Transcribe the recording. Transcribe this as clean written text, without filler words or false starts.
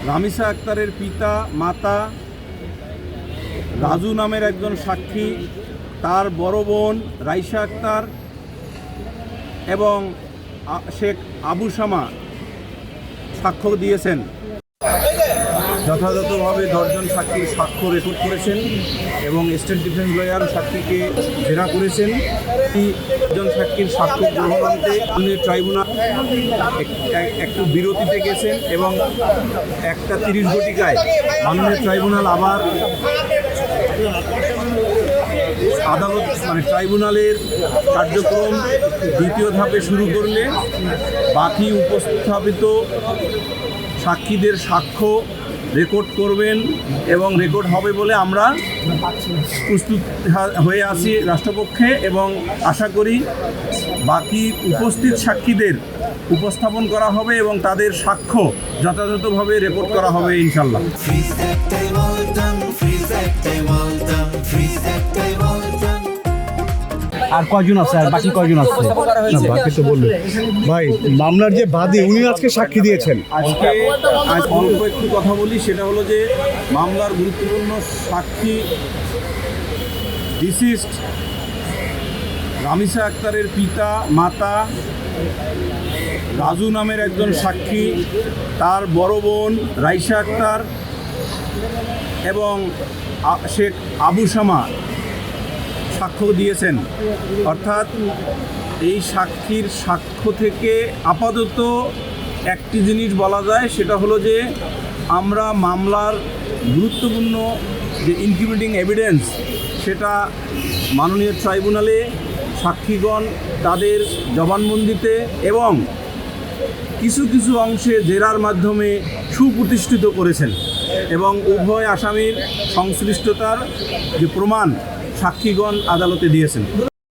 রামিসা আক্তারের পিতা মাতা, রাজু নামের একজন সাক্ষী, তার বড় বোন রাইসা আক্তার এবং শেখ আবু শামা সাক্ষ্য দিয়েছেন। যথাযথভাবে 10 জন সাক্ষীর সাক্ষ্য রেকর্ড করেছেন এবং স্টেট ডিফেন্স লয়ার সাক্ষীকে জেরা করেছেন। 10 সাক্ষীর সাক্ষ্য গ্রহণান্তে ট্রাইব্যুনাল একটু বিরতিতে গেছেন এবং 1:30 ঘটিকায় মাননীয় ট্রাইব্যুনাল আবার আদালত ট্রাইব্যুনালের কার্যক্রম দ্বিতীয় ধাপে শুরু করলে বাকি উপস্থাপিত সাক্ষীদের সাক্ষ্য রেকর্ড করবেন এবং রেকর্ড হবে বলে আমরা প্রস্তুত হয়ে আছি রাষ্ট্রপক্ষে, এবং আশা করি বাকি উপস্থিত সাক্ষীদের উপস্থাপন করা হবে এবং তাদের সাক্ষ্য যথাযথভাবে রেকর্ড করা হবে ইনশাল্লাহ। আর কয়জন আছে, আর বাকি কয়জন আছে? বাকি তো বললো ভাই, মামলার যে বাদী উনি আজকে সাক্ষী দিয়েছেন। আজ অল্প একটু কথা বলি, সেটা হলো যে মামলার গুরুত্বপূর্ণ সাক্ষী ডিসিস্ট রামিসা আক্তারের পিতা মাতা, রাজু নামের একজন সাক্ষী, তার বড় বোন রাইসা আক্তার এবং শেখ আবু শামা সাক্ষ্য দিয়েছেন। অর্থাৎ এই সাক্ষীর সাক্ষ্য থেকে আপাতত একটি জিনিস বলা যায়, সেটা হলো যে আমরা মামলার গুরুত্বপূর্ণ যে ইনক্রিমিনেটিং এভিডেন্স সেটা মাননীয় ট্রাইব্যুনালে সাক্ষীগণ তাদের জবানবন্দিতে এবং কিছু কিছু অংশে জেরার মাধ্যমে সুপ্রতিষ্ঠিত করেছেন এবং উভয় আসামির সংশ্লিষ্টতার যে প্রমাণ সাক্ষীগণ আদালতে দিয়েছেন।